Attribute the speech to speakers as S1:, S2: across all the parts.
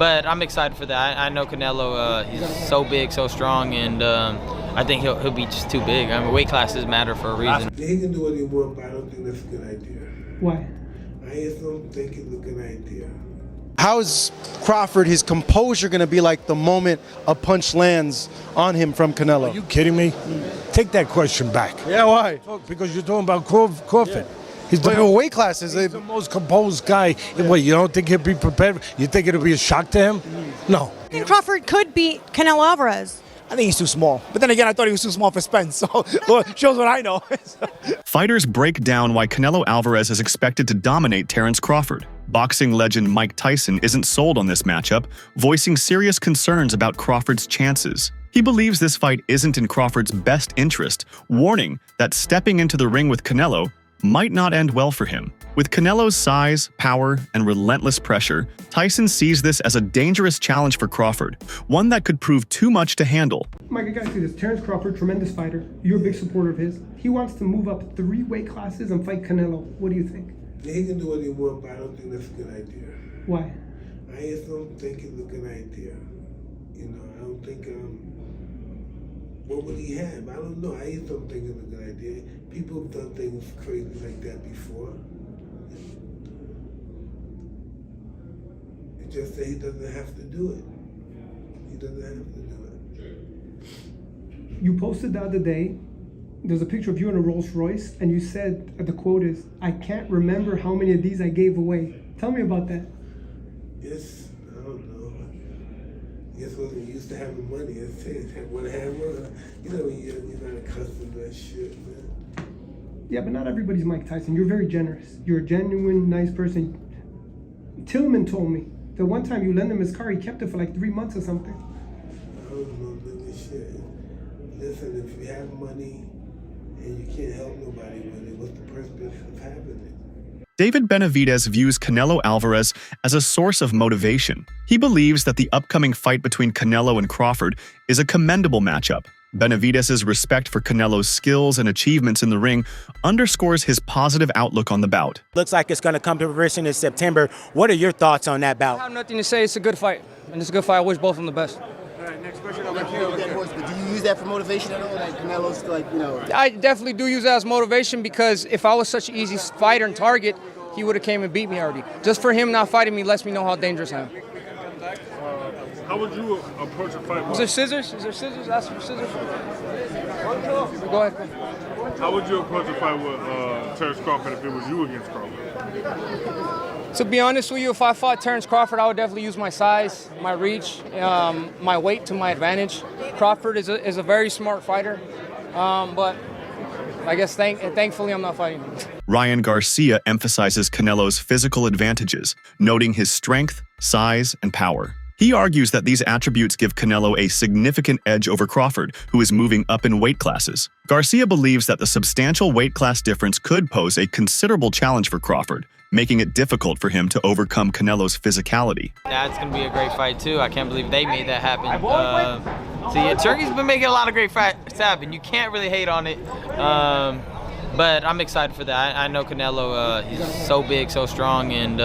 S1: But I'm excited for that. I know Canelo, he's so big, so strong, and I think he'll be just too big. I mean, weight classes matter for a reason.
S2: He can do what he wants, but I don't think that's a good idea.
S3: Why?
S2: I just don't think it's a good idea.
S4: How is Crawford, his composure going to be like the moment a punch lands on him from Canelo?
S5: Are you kidding me? Take that question back.
S4: Yeah, why?
S5: Because you're talking about Crawford.
S4: Yeah.
S5: He's
S4: But weight classes,
S5: he's the most composed guy. Yeah. What, you don't think he'll be prepared? You think it'll be a shock to him? No.
S6: I think Crawford could beat Canelo Alvarez.
S7: I think he's too small. But then again, I thought he was too small for Spence, so well, shows what I know.
S8: Fighters break down why Canelo Alvarez is expected to dominate Terence Crawford. Boxing legend Mike Tyson isn't sold on this matchup, voicing serious concerns about Crawford's chances. He believes this fight isn't in Crawford's best interest, warning that stepping into the ring with Canelo might not end well for him. With Canelo's size, power, and relentless pressure, Tyson sees this as a dangerous challenge for Crawford, one that could prove too much to handle.
S3: Mike, I gotta say this. Terence Crawford, tremendous fighter. You're a big supporter of his. He wants to move up 3 weight classes and fight Canelo. What do you think?
S2: He can do what he wants, but I don't think that's a good idea.
S3: Why?
S2: I just don't think it's a good idea. You know, I don't think, what would he have? I don't know. I just don't think it's a good idea. People have done things crazy like that before. It's just that he doesn't have to do it. He doesn't have to do it.
S3: You posted the other day, there's a picture of you in a Rolls Royce, and you said, the quote is, "I can't remember how many of these I gave away." Tell me about that.
S2: Yes, I don't know. I guess when we used to having money, it's when I had one, you know, you're not accustomed to that shit, man.
S3: Yeah, but not everybody's Mike Tyson. You're very generous. You're a genuine, nice person. Tillman told me that one time you lent him his car, he kept it for like 3 months or something.
S2: I don't know, nigga, shit. Listen, if you have money and you can't help nobody with it, what's the purpose of having it?
S8: David Benavidez views Canelo Alvarez as a source of motivation. He believes that the upcoming fight between Canelo and Crawford is a commendable matchup. Benavidez's respect for Canelo's skills and achievements in the ring underscores his positive outlook on the bout.
S7: Looks like it's going to come to fruition in September. What are your thoughts on that bout?
S9: I have nothing to say. It's a good fight. And it's a good fight. I wish both of them the best.
S10: All right, next question. Do you use that for motivation at all? Like Canelo's like, you know.
S9: I definitely do use that as motivation because if I was such an easy fighter and target, he would have came and beat me already. Just for him not fighting me lets me know how dangerous I am.
S11: How would you approach a fight?
S9: Is there scissors? Is there scissors? Ask for scissors. Go ahead.
S11: How would you approach a fight with Terence Crawford if it was you against Crawford?
S9: To be honest with you, if I fought Terence Crawford, I would definitely use my size, my reach, my weight to my advantage. Crawford is a very smart fighter, but I guess thankfully I'm not fighting him.
S8: Ryan Garcia emphasizes Canelo's physical advantages, noting his strength, size, and power. He argues that these attributes give Canelo a significant edge over Crawford, who is moving up in weight classes. Garcia believes that the substantial weight class difference could pose a considerable challenge for Crawford, making it difficult for him to overcome Canelo's physicality.
S1: That's going to be a great fight, too. I can't believe they made that happen. Turkey's been making a lot of great fights happen. You can't really hate on it. But I'm excited for that. I know Canelo, he's so big, so strong, and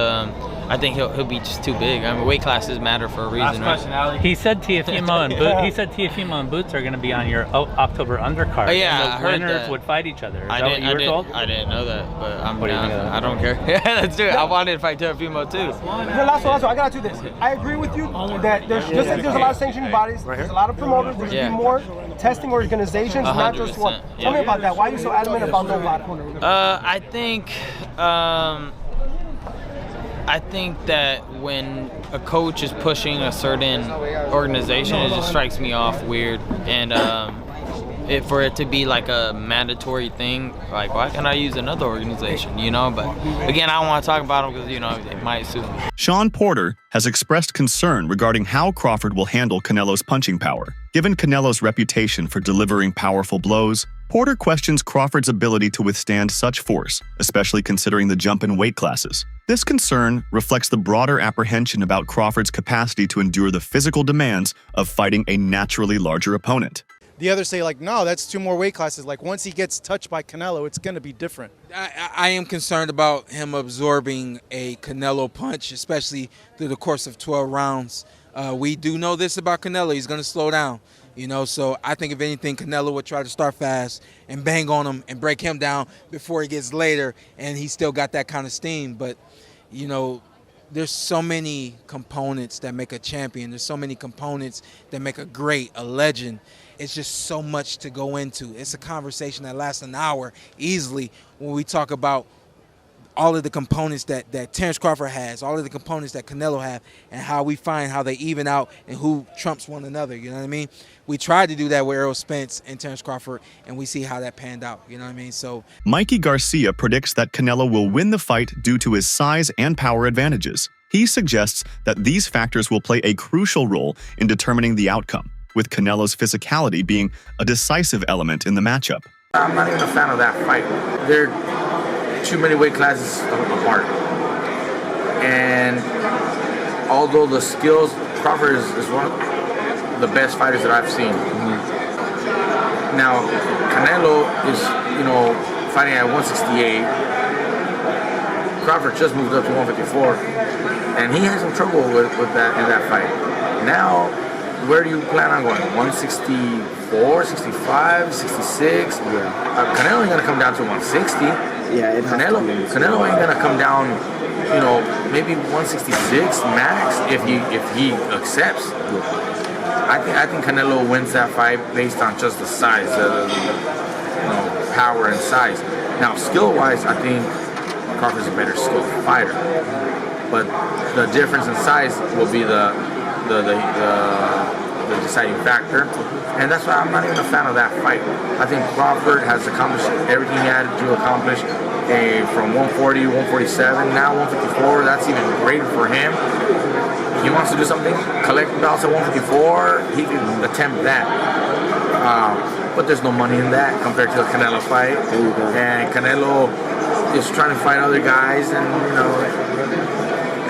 S1: I think he'll be just too big. I mean, weight classes matter for a reason.
S12: Last question, Ali. He said Teofimo and Boots are going to be on your October undercard.
S1: Oh, yeah,
S12: and
S1: I
S12: the
S1: heard
S12: winners
S1: that.
S12: would fight each other. Is
S1: I
S12: that what you were told?
S1: I didn't know that, but I'm
S12: What do you
S1: down.
S12: think of that?
S1: I don't care. Yeah, let's do it. I wanted to fight Teofimo too.
S3: Last one, I gotta do this. I agree with you that there's just like there's a lot of sanctioning bodies, there's a lot of promoters, there's gonna be more testing organizations, not just one. Tell me about that. Why are you so adamant about no body?
S1: I think that when a coach is pushing a certain organization, it just strikes me off weird. And for it to be like a mandatory thing, like why can't I use another organization, you know? But again, I don't want to talk about them because, you know, they might sue me.
S8: Shawn Porter has expressed concern regarding how Crawford will handle Canelo's punching power. Given Canelo's reputation for delivering powerful blows, Porter questions Crawford's ability to withstand such force, especially considering the jump in weight classes. This concern reflects the broader apprehension about Crawford's capacity to endure the physical demands of fighting a naturally larger opponent.
S4: The others say like, no, that's 2 more weight classes. Like once he gets touched by Canelo, it's going to be different.
S13: I am concerned about him absorbing a Canelo punch, especially through the course of 12 rounds. We do know this about Canelo. He's going to slow down, you know. So I think if anything, Canelo would try to start fast and bang on him and break him down before he gets later, and he still got that kind of steam. But, you know, there's so many components that make a champion. There's so many components that make a great, a legend. It's just so much to go into. It's a conversation that lasts an hour easily when we talk about all of the components that Terence Crawford has, all of the components that Canelo have, and how we find how they even out and who trumps one another, you know what I mean? We tried to do that with Errol Spence and Terence Crawford, and we see how that panned out, you know what I mean? So
S8: Mikey Garcia predicts that Canelo will win the fight due to his size and power advantages. He suggests that these factors will play a crucial role in determining the outcome, with Canelo's physicality being a decisive element in the matchup.
S14: I'm not even a fan of that fight. They're too many weight classes apart. And although the skills, Crawford is one of the best fighters that I've seen. Now, Canelo is, you know, fighting at 168. Crawford just moved up to 154. And he had some trouble with that in that fight. Now, where do you plan on going? 164, 65, 66? Canelo ain't gonna come down to 160.
S10: Yeah,
S14: Canelo ain't gonna come down, you know, maybe 166 max if he accepts. I think Canelo wins that fight based on just the size, you know, power and size. Now, skill-wise, I think Crawford's a better skilled fighter, but the difference in size will be the deciding factor, and that's why I'm not even a fan of that fight. I think Crawford has accomplished everything he had to accomplish from 140, 147, now 154. That's even greater for him. He wants to do something, collect belts at 154, he can attempt that. But there's no money in that compared to the Canelo fight. And Canelo is trying to fight other guys, and you know,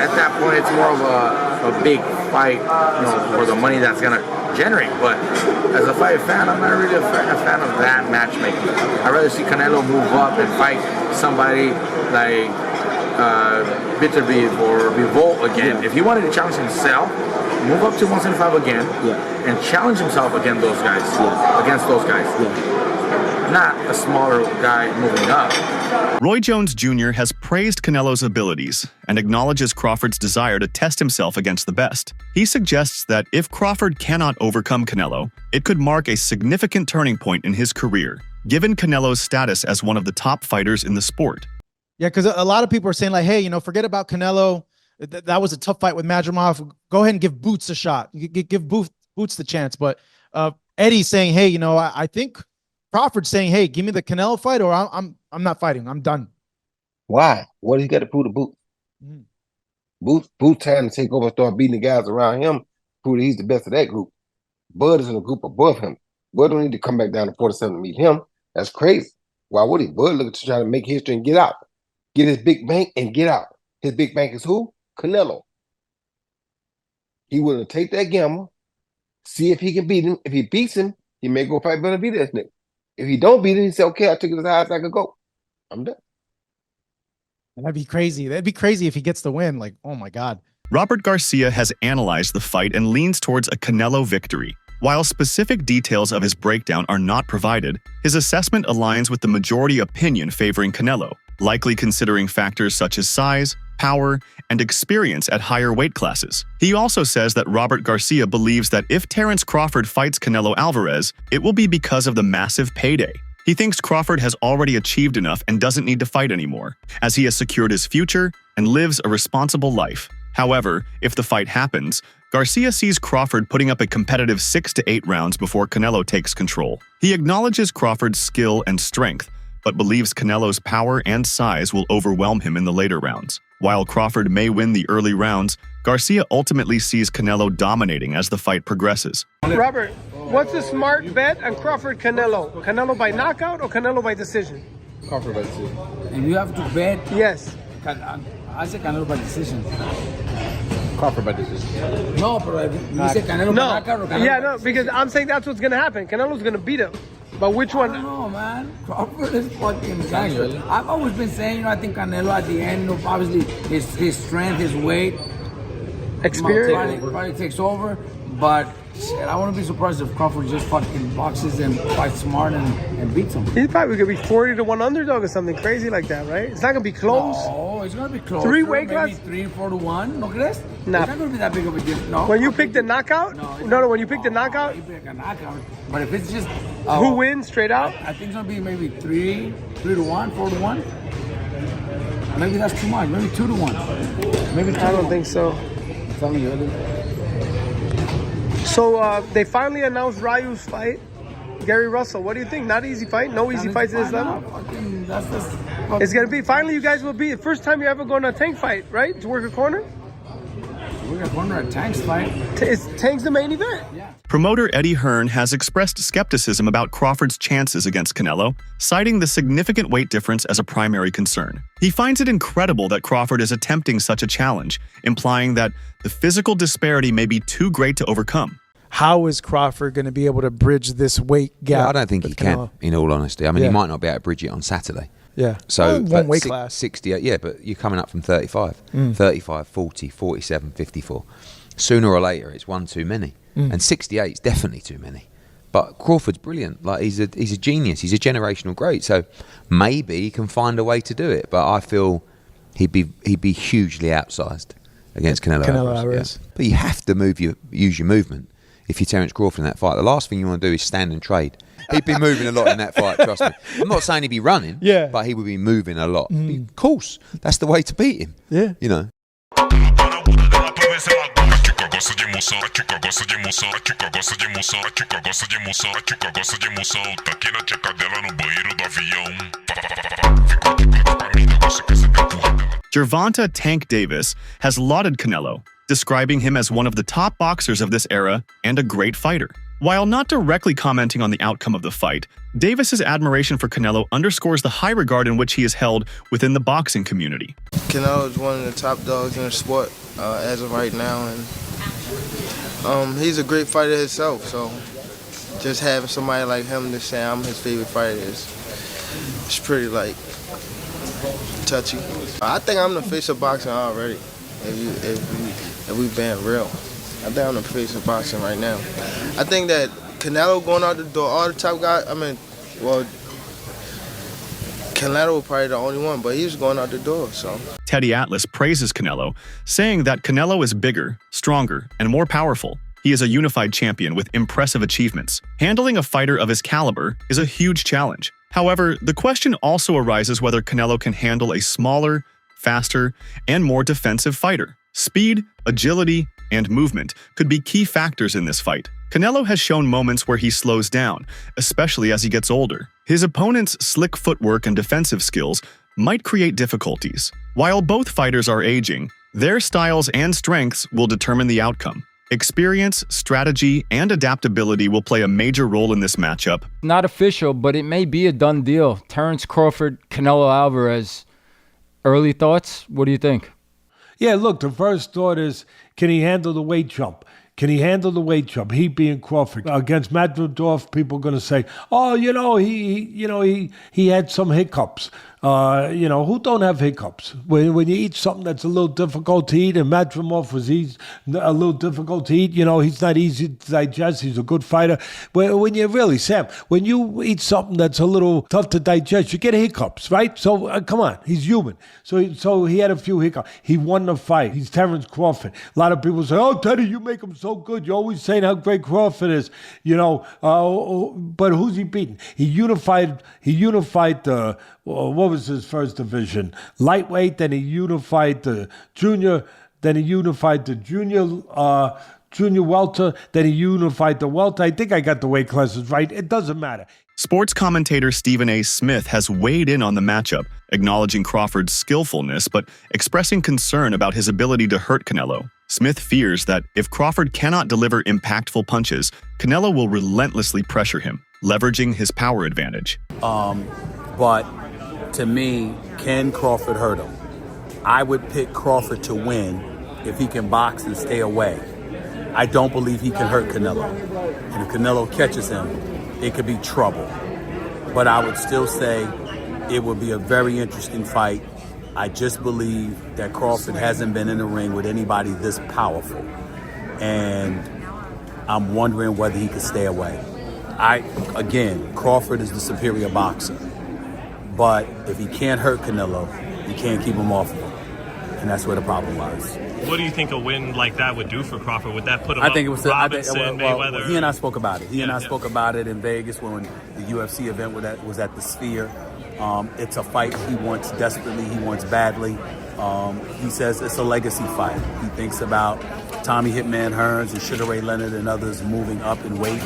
S14: at that point it's more of a big fight, you know, for the money that's gonna generate. But as a fight fan, I'm not really a fan of that matchmaking. I'd rather see Canelo move up and fight somebody like Benavidez or Bivol again. If he wanted to challenge himself, move up to 175 again, and challenge himself against those guys. Not a smaller guy moving up.
S8: Roy Jones Jr. has praised Canelo's abilities and acknowledges Crawford's desire to test himself against the best. He suggests that if Crawford cannot overcome Canelo, it could mark a significant turning point in his career, given Canelo's status as one of the top fighters in the sport.
S4: Yeah, because a lot of people are saying like, hey, you know, forget about Canelo. That was a tough fight with Madrimov. Go ahead and give Boots a shot. Give Boots the chance. But Eddie's saying, hey, you know, I think Crawford's saying, hey, give me the Canelo fight or I'm not fighting. I'm done.
S15: Why? What he got to prove to Boots? Boots trying to take over and start beating the guys around him, prove that he's the best of that group. Bud is in a group above him. Bud don't need to come back down to 47 to meet him. That's crazy. Why would he? Bud looking to try to make history and get out. Get his big bank and get out. His big bank is who? Canelo. He willing to take that gamble, see if he can beat him. If he beats him, he may go fight Benavidez next. If he don't beat him, he say, okay, I took it as high as I could go. I'm done.
S4: That'd be crazy. That'd be crazy if he gets the win. Like, oh my God.
S8: Robert Garcia has analyzed the fight and leans towards a Canelo victory. While specific details of his breakdown are not provided, his assessment aligns with the majority opinion favoring Canelo, likely considering factors such as size, power, and experience at higher weight classes. He also says that Robert Garcia believes that if Terence Crawford fights Canelo Alvarez, it will be because of the massive payday. He thinks Crawford has already achieved enough and doesn't need to fight anymore, as he has secured his future and lives a responsible life. However, if the fight happens, Garcia sees Crawford putting up a competitive 6 to 8 rounds before Canelo takes control. He acknowledges Crawford's skill and strength, but believes Canelo's power and size will overwhelm him in the later rounds. While Crawford may win the early rounds, Garcia ultimately sees Canelo dominating as the fight progresses.
S3: Robert, what's a smart bet on Crawford-Canelo? Canelo by knockout or Canelo by decision?
S16: Crawford by decision. And you have to bet?
S3: Yes.
S16: I say Canelo by decision. Crawford by decision.
S7: No, but you said Canelo by knockout or Canelo?
S3: Yeah, no, because I'm saying that's what's gonna happen. Canelo's gonna beat him. But which one?
S7: I don't know, man. Crawford is fucking gangster. I've always been saying, I think Canelo at the end, obviously his strength, his weight,
S3: experience
S7: probably takes over. But shit, I wouldn't be surprised if Crawford just fucking boxes and fights smart and beats him.
S3: He's probably gonna be 40-1 underdog or something crazy like that, right? It's not gonna be close.
S7: No, it's gonna be close.
S3: 3 weight class?
S7: Maybe 3-4-1. ¿No crees?
S3: Nah.
S7: It's not gonna be that big of a difference. No.
S3: When you pick the knockout? No, when you pick the knockout?
S7: You pick a knockout. But if it's just
S3: who wins straight out?
S7: I think it's gonna be maybe 3-1, 4-1. Maybe that's too much. Maybe 2-1. Maybe 2-1.
S3: I don't think so.
S7: Tell me, Eddie.
S3: So they finally announced Ryu's fight. Gary Russell, what do you think? Not easy fight? No easy fights at this level? It's going to be, finally you guys will be, the first time you ever go on a Tank fight, right? To work a corner?
S7: Work a corner at Tank's fight.
S3: Is Tank's the main event?
S7: Yeah.
S8: Promoter Eddie Hearn has expressed skepticism about Crawford's chances against Canelo, citing the significant weight difference as a primary concern. He finds it incredible that Crawford is attempting such a challenge, implying that the physical disparity may be too great to overcome.
S4: How is Crawford going to be able to bridge this weight gap?
S16: Yeah, I don't think he can, in all honesty. I mean, he might not be able to bridge it on Saturday.
S4: Yeah.
S16: So,
S4: one weight class.
S16: 68, yeah, but you're coming up from 35. 35, 40, 47, 54. Sooner or later, it's one too many. And 68 is definitely too many. But Crawford's brilliant. Like, he's a genius. He's a generational great. So maybe he can find a way to do it. But I feel he'd be hugely outsized against Canelo Alvarez. Yeah. But you have to use your movement. If you're Terence Crawford in that fight, the last thing you want to do is stand and trade. He'd be moving a lot in that fight, trust me. I'm not saying he'd be running, but he would be moving a lot. Of course, that's the way to beat him.
S4: Yeah.
S16: You know.
S8: Gervonta Tank Davis has lauded Canelo, describing him as one of the top boxers of this era and a great fighter. While not directly commenting on the outcome of the fight, Davis's admiration for Canelo underscores the high regard in which he is held within the boxing community.
S17: Canelo is one of the top dogs in the sport as of right now, and he's a great fighter himself, so just having somebody like him to say I'm his favorite fighter is pretty, like, touchy. I think I'm the face of boxing already, if we've been real. I think I'm the face of boxing right now. I think that Canelo going out the door, all the top guys, Canelo was probably the only one, but he was going out the door, so.
S8: Teddy Atlas praises Canelo, saying that Canelo is bigger, stronger, and more powerful. He is a unified champion with impressive achievements. Handling a fighter of his caliber is a huge challenge. However, the question also arises whether Canelo can handle a smaller, faster, and more defensive fighter. Speed, agility, and movement could be key factors in this fight. Canelo has shown moments where he slows down, especially as he gets older. His opponent's slick footwork and defensive skills might create difficulties. While both fighters are aging, their styles and strengths will determine the outcome. Experience, strategy, and adaptability will play a major role in this matchup.
S18: Not official, but it may be a done deal. Terence Crawford, Canelo Alvarez. Early thoughts? What do you think?
S5: Yeah, look, the first thought is, can he handle the weight jump? Can he handle the weight jump? He being Crawford. Against Madridov, people are going to say, oh, he had some hiccups. Who don't have hiccups? When you eat something that's a little difficult to eat, and Madrimov was a little difficult to eat, he's not easy to digest. He's a good fighter. When you eat something that's a little tough to digest, you get hiccups, right? So come on, he's human. So he had a few hiccups. He won the fight. He's Terence Crawford. A lot of people say, oh, Teddy, you make him so good. You're always saying how great Crawford is, but who's he beating? He unified the, what was his first division? Lightweight, then he unified the junior, then he unified the junior welter, then he unified the welter. I think I got the weight classes right. It doesn't matter.
S8: Sports commentator Stephen A. Smith has weighed in on the matchup, acknowledging Crawford's skillfulness but expressing concern about his ability to hurt Canelo. Smith fears that if Crawford cannot deliver impactful punches, Canelo will relentlessly pressure him, leveraging his power advantage.
S19: But to me, can Crawford hurt him? I would pick Crawford to win if he can box and stay away. I don't believe he can hurt Canelo. And if Canelo catches him, it could be trouble. But I would still say it would be a very interesting fight. I just believe that Crawford hasn't been in the ring with anybody this powerful. And I'm wondering whether he could stay away. Again, Crawford is the superior boxer. But if he can't hurt Canelo, you can't keep him off of him. And that's where the problem lies.
S20: What do you think a win like that would do for Crawford? Would that put him
S19: I
S20: up
S19: think it was
S20: Robinson, Mayweather?
S19: He and I spoke about it. He and I spoke about it in Vegas when the UFC event was at the Sphere. It's a fight he wants desperately. He wants badly. He says it's a legacy fight. He thinks about Tommy Hitman Hearns and Sugar Ray Leonard and others moving up in weight.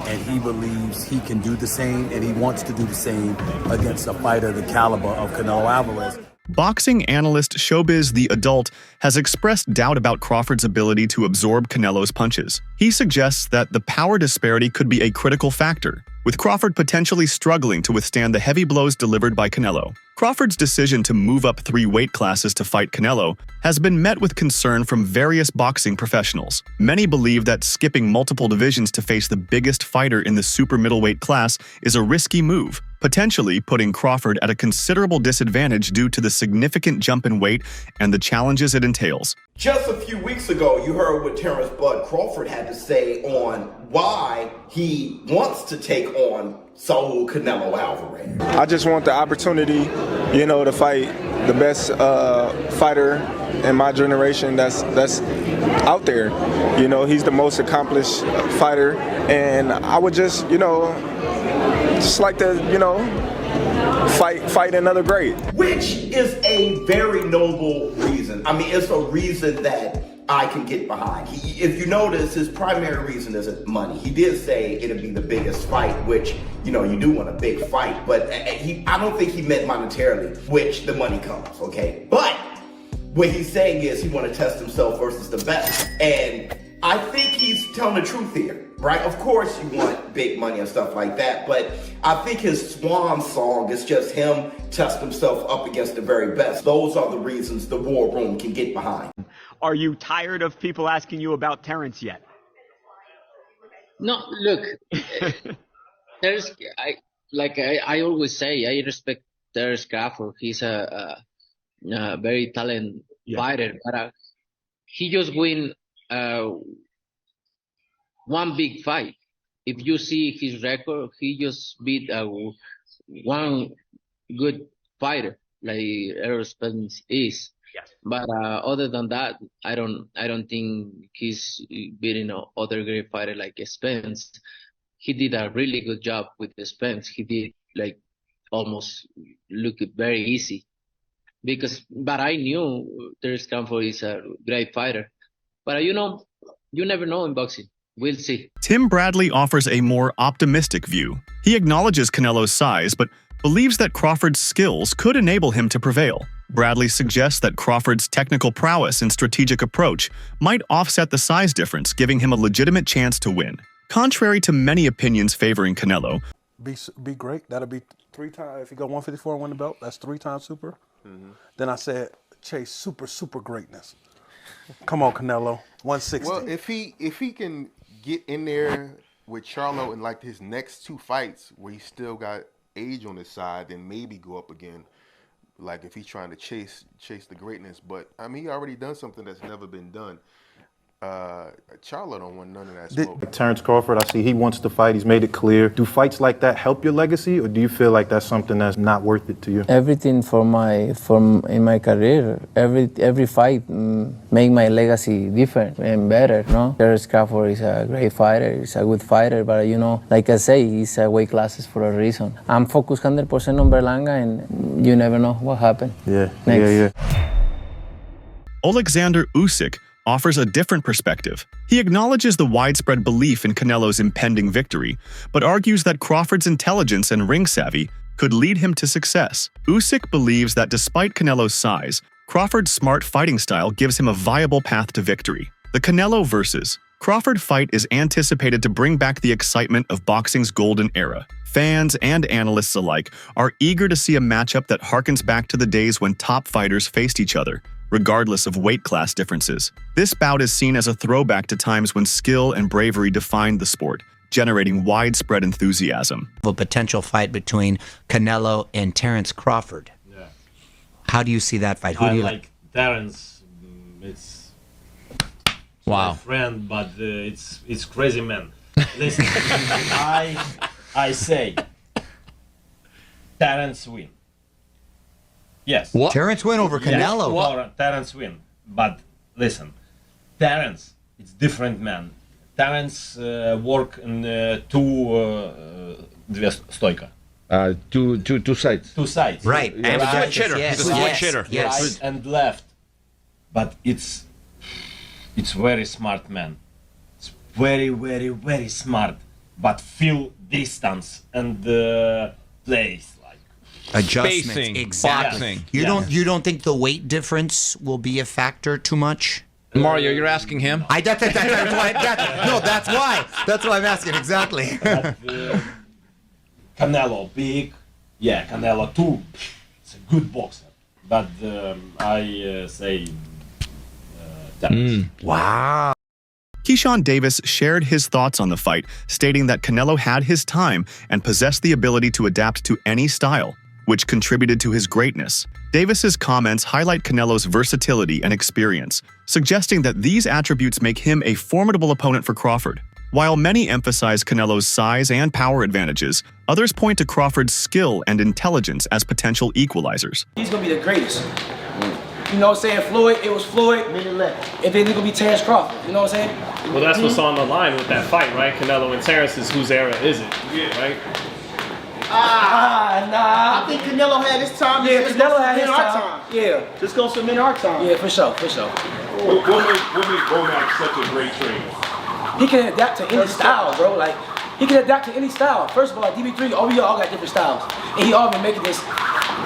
S19: And he believes he can do the same, and he wants to do the same against a fighter the caliber of Canelo Alvarez.
S8: Boxing analyst Showbiz the Adult has expressed doubt about Crawford's ability to absorb Canelo's punches. He suggests that the power disparity could be a critical factor, with Crawford potentially struggling to withstand the heavy blows delivered by Canelo. Crawford's decision to move up 3 weight classes to fight Canelo has been met with concern from various boxing professionals. Many believe that skipping multiple divisions to face the biggest fighter in the super middleweight class is a risky move, potentially putting Crawford at a considerable disadvantage due to the significant jump in weight and the challenges it entails.
S21: Just a few weeks ago, you heard what Terence "Bud" Crawford had to say on why he wants to take on Saul Canelo Alvarez.
S22: I just want the opportunity, to fight the best fighter in my generation that's out there. He's the most accomplished fighter, and I would just like to, fight another great.
S21: Which is a very noble reason. I mean, it's a reason that I can get behind. If you notice, his primary reason isn't money. He did say it'd be the biggest fight, which, you do want a big fight, but I don't think he meant monetarily, which the money comes, okay? But what he's saying is he want to test himself versus the best. And I think he's telling the truth here, right? Of course you want big money and stuff like that, but I think his swan song is just him test himself up against the very best. Those are the reasons the war room can get behind.
S23: Are you tired of people asking you about Terence yet?
S24: No, look, I always say, I respect Terence Crawford. He's a very talented fighter, but he just win one big fight. If you see his record, he just beat one good fighter like Errol Spence is.
S23: Yes.
S24: But other than that, I don't think he's beating other great fighter like Spence. He did a really good job with Spence. He did almost look very easy. But I knew Terence Crawford is a great fighter. But you never know in boxing. We'll see.
S8: Tim Bradley offers a more optimistic view. He acknowledges Canelo's size, but believes that Crawford's skills could enable him to prevail. Bradley suggests that Crawford's technical prowess and strategic approach might offset the size difference, giving him a legitimate chance to win. Contrary to many opinions favoring Canelo,
S25: be great. That'll be 3 times. If you go 154 and win the belt, that's 3 times super. Then I said, chase super greatness. Come on, Canelo, 160.
S26: Well, if he can get in there with Charlo in like his next 2 fights where he still got age on his side, then maybe go up again. Like if he's trying to chase the greatness, but I mean he already done something that's never been done. Charlo don't want none of that smoke.
S27: Terence Crawford, I see he wants to fight. He's made it clear. Do fights like that help your legacy, or do you feel like that's something that's not worth it to you?
S24: Everything in my career, every fight make my legacy different and better. Terence Crawford is a great fighter. He's a good fighter, but like I say, he's a weight classes for a reason. I'm focused 100% on Berlanga, and you never know what happened.
S27: Yeah.
S8: Alexander Usik offers a different perspective. He acknowledges the widespread belief in Canelo's impending victory, but argues that Crawford's intelligence and ring savvy could lead him to success. Usik believes that despite Canelo's size, Crawford's smart fighting style gives him a viable path to victory. The Canelo versus Crawford fight is anticipated to bring back the excitement of boxing's golden era. Fans and analysts alike are eager to see a matchup that harkens back to the days when top fighters faced each other, regardless of weight class differences. This bout is seen as a throwback to times when skill and bravery defined the sport, generating widespread enthusiasm.
S1: A potential fight between Canelo and Terence Crawford.
S2: Yeah.
S1: How do you see that fight? Who do you
S2: like Terence. It's
S1: wow.
S2: my friend, but it's crazy man. Listen, I say Terence win. Yes.
S1: What? Terence win over Canelo.
S2: What? Terence win. But listen, Terence, it's different man. Terence work in две стойка.
S6: Two sides.
S2: Two sides.
S1: Right.
S2: Yeah,
S1: And
S2: right.
S1: switch hitter. Yes.
S2: He's a
S1: Yes.
S2: switch hitter.
S1: Yes.
S2: Right and left. But it's very smart man. It's very, very, very smart. But feel distance and plays like
S1: Adjustments.
S2: spacing,
S1: Exactly.
S2: boxing.
S1: You don't think the weight difference will be a factor too much?
S9: Mario, you're asking him?
S1: That's why I'm asking exactly.
S2: But, Canelo big, yeah. Canelo too. It's a good boxer, but I say Terence.
S1: Wow.
S8: Keyshawn Davis shared his thoughts on the fight, stating that Canelo had his time and possessed the ability to adapt to any style, which contributed to his greatness. Davis's comments highlight Canelo's versatility and experience, suggesting that these attributes make him a formidable opponent for Crawford. While many emphasize Canelo's size and power advantages, others point to Crawford's skill and intelligence as potential equalizers.
S11: He's gonna be the greatest. You know what I'm saying? Floyd, it was Floyd, and then it's gonna be Terence Crawford. You know what I'm saying?
S20: Well, that's what's on the line with that fight, right? Canelo and Terence is whose era is it? Yeah. Right?
S11: Nah.
S10: I think Canelo had his time.
S11: Yeah,
S10: Just
S11: Canelo
S10: go
S11: had his
S10: submit our
S11: time. Yeah.
S10: Just go submit our time.
S11: Yeah, for sure.
S20: What made Bomac such a great trainer?
S11: He can adapt to any style, bro. Like, he can adapt to any style. First of all, like DB3, we all got different styles. And he all been making this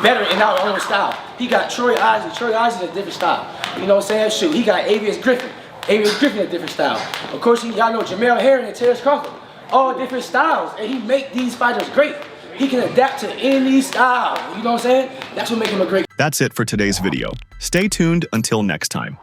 S11: better in our own style. He got Troy Isley. Troy Isley is a different style. You know what I'm saying? Shoot, he got Avius Griffin. Avius Griffin is a different style. Of course, y'all know Jamel Hearn and Terence Crawford. All different styles. And he make these fighters great. He can adapt to any style. You know what I'm saying? That's what makes him a great.
S8: That's it for today's video. Stay tuned until next time.